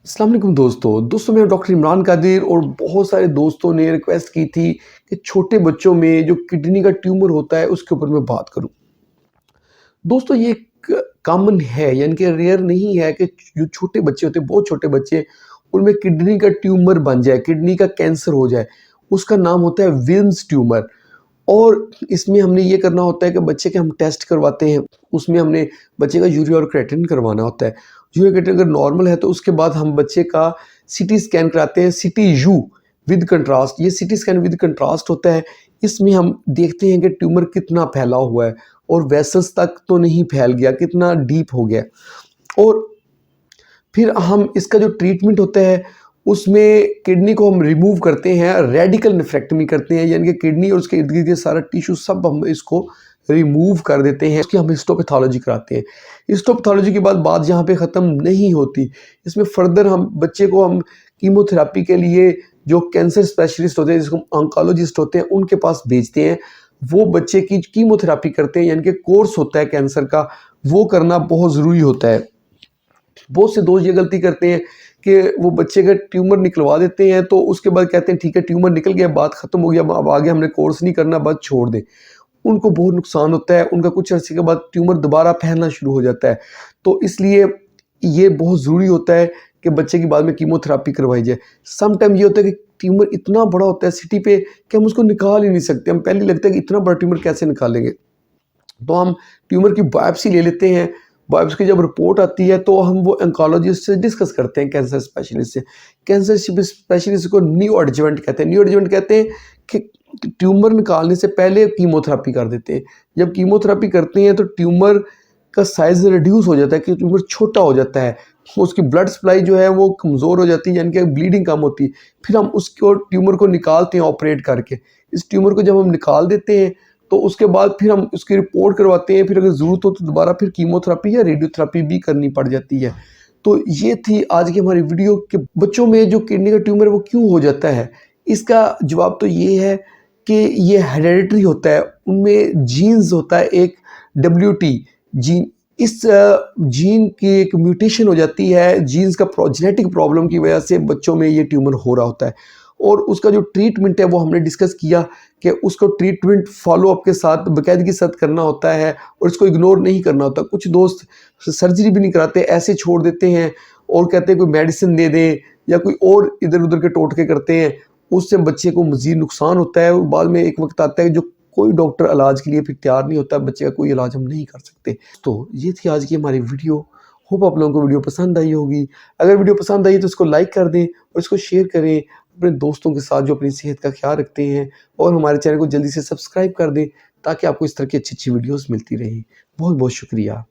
अस्सलाम वालेकुम दोस्तों मैं डॉक्टर इमरान कादिर और बहुत सारे दोस्तों ने रिक्वेस्ट की थी कि छोटे बच्चों में जो किडनी का ट्यूमर होता है उसके ऊपर मैं बात करूं। दोस्तों ये कॉमन है, यानी कि रेयर नहीं है कि जो छोटे बच्चे होते हैं, बहुत छोटे बच्चे, उनमें किडनी का ट्यूमर बन जाए, किडनी का कैंसर हो जाए। उसका नाम होता है विल्म्स ट्यूमर। और इसमें हमने ये करना होता है कि बच्चे के हम टेस्ट करवाते हैं। उसमें हमने बच्चे का यूरिया और क्रेटिनिन करवाना होता है। यूरिया क्रेटिनिन अगर नॉर्मल है तो उसके बाद हम बच्चे का सीटी स्कैन कराते हैं, सिटी यू विद कंट्रास्ट। ये सिटी स्कैन विद कंट्रास्ट होता है। इसमें हम देखते हैं कि ट्यूमर कितना फैला हुआ है और वेसल्स तक तो नहीं फैल गया, कितना डीप हो गया। और फिर हम इसका जो ट्रीटमेंट होता है उसमें किडनी को हम रिमूव करते हैं, रेडिकल नेफ्रेक्टमी करते हैं, यानी कि किडनी और उसके इर्द गिर्द के सारा टिश्यू सब हम इसको रिमूव कर देते हैं। उसकी हम हिस्टोपैथोलॉजी कराते हैं। हिस्टोपैथोलॉजी के बाद बात यहाँ पे ख़त्म नहीं होती। इसमें फर्दर हम बच्चे को हम कीमोथेरापी के लिए जो कैंसर स्पेशलिस्ट होते हैं, जिसको ऑन्कोलॉजिस्ट होते हैं, उनके पास भेजते हैं। वो बच्चे की कीमोथेरापी करते हैं, यानी कि कोर्स होता है कैंसर का, वो करना बहुत ज़रूरी होता है। बहुत से दोस्त ये गलती करते हैं कि वो बच्चे का ट्यूमर निकलवा देते हैं, तो उसके बाद कहते हैं ठीक है ट्यूमर निकल गया, बात ख़त्म हो गया, अब आगे हमने कोर्स नहीं करना, बस छोड़ दें। उनको बहुत नुकसान होता है, उनका कुछ अर्से के बाद ट्यूमर दोबारा फैलना शुरू हो जाता है। तो इसलिए ये बहुत ज़रूरी होता है कि बच्चे की बाद में कीमोथेरापी करवाई जाए। सम टाइम ये होता है कि ट्यूमर इतना बड़ा होता है सिटी पे कि हम उसको निकाल ही नहीं सकते। हम पहले लगता है कि इतना बड़ा ट्यूमर कैसे निकालेंगे, तो हम ट्यूमर की बायोप्सी ले लेते हैं। बायोप्सी की जब रिपोर्ट आती है तो हम वो ऑन्कोलॉजिस्ट से डिस्कस करते हैं, कैंसर स्पेशलिस्ट से। कैंसर स्पेशलिस्ट को न्यू एडजुवेंट कहते हैं। न्यू एडजुवेंट कहते हैं कि ट्यूमर निकालने से पहले कीमोथेरापी कर देते हैं। जब कीमोथेरापी करते हैं तो ट्यूमर का साइज रिड्यूस हो जाता है, कि ट्यूमर छोटा हो जाता है, उसकी ब्लड सप्लाई जो है वो कमज़ोर हो जाती है, यानी कि ब्लीडिंग कम होती है। फिर हम उसको ट्यूमर को निकालते हैं ऑपरेट करके। इस ट्यूमर को जब हम निकाल देते हैं तो उसके बाद फिर हम उसकी रिपोर्ट करवाते हैं। फिर अगर ज़रूरत हो तो दोबारा फिर कीमोथेरापी या रेडियोथेरापी भी करनी पड़ जाती है। तो ये थी आज की हमारी वीडियो कि बच्चों में जो किडनी का ट्यूमर है वो क्यों हो जाता है। इसका जवाब तो ये है कि ये हेरेडिटरी होता है, उनमें जीन्स होता है एक WT जीन। इस जीन की एक म्यूटेशन हो जाती है, जीन्स का जेनेटिक प्रॉब्लम की वजह से बच्चों में ये ट्यूमर हो रहा होता है। और उसका जो ट्रीटमेंट है वो हमने डिस्कस किया कि उसको ट्रीटमेंट फॉलोअप के साथ बाकायदगी के साथ करना होता है और इसको इग्नोर नहीं करना होता। कुछ दोस्त सर्जरी भी नहीं कराते, ऐसे छोड़ देते हैं और कहते हैं कोई मेडिसिन दे दें या कोई और इधर उधर के टोटके करते हैं। उससे बच्चे को मज़ीद नुकसान होता है और बाद में एक वक्त आता है जो कोई डॉक्टर इलाज के लिए फिर तैयार नहीं होता, बच्चे का कोई इलाज हम नहीं कर सकते। तो ये थी आज की हमारी वीडियो। होप आप लोगों को वीडियो पसंद आई होगी। अगर वीडियो पसंद आई तो इसको लाइक कर दें और इसको शेयर करें अपने दोस्तों के साथ जो अपनी सेहत का ख्याल रखते हैं, और हमारे चैनल को जल्दी से सब्सक्राइब कर दें ताकि आपको इस तरह की अच्छी अच्छी वीडियोस मिलती रहें। बहुत बहुत शुक्रिया।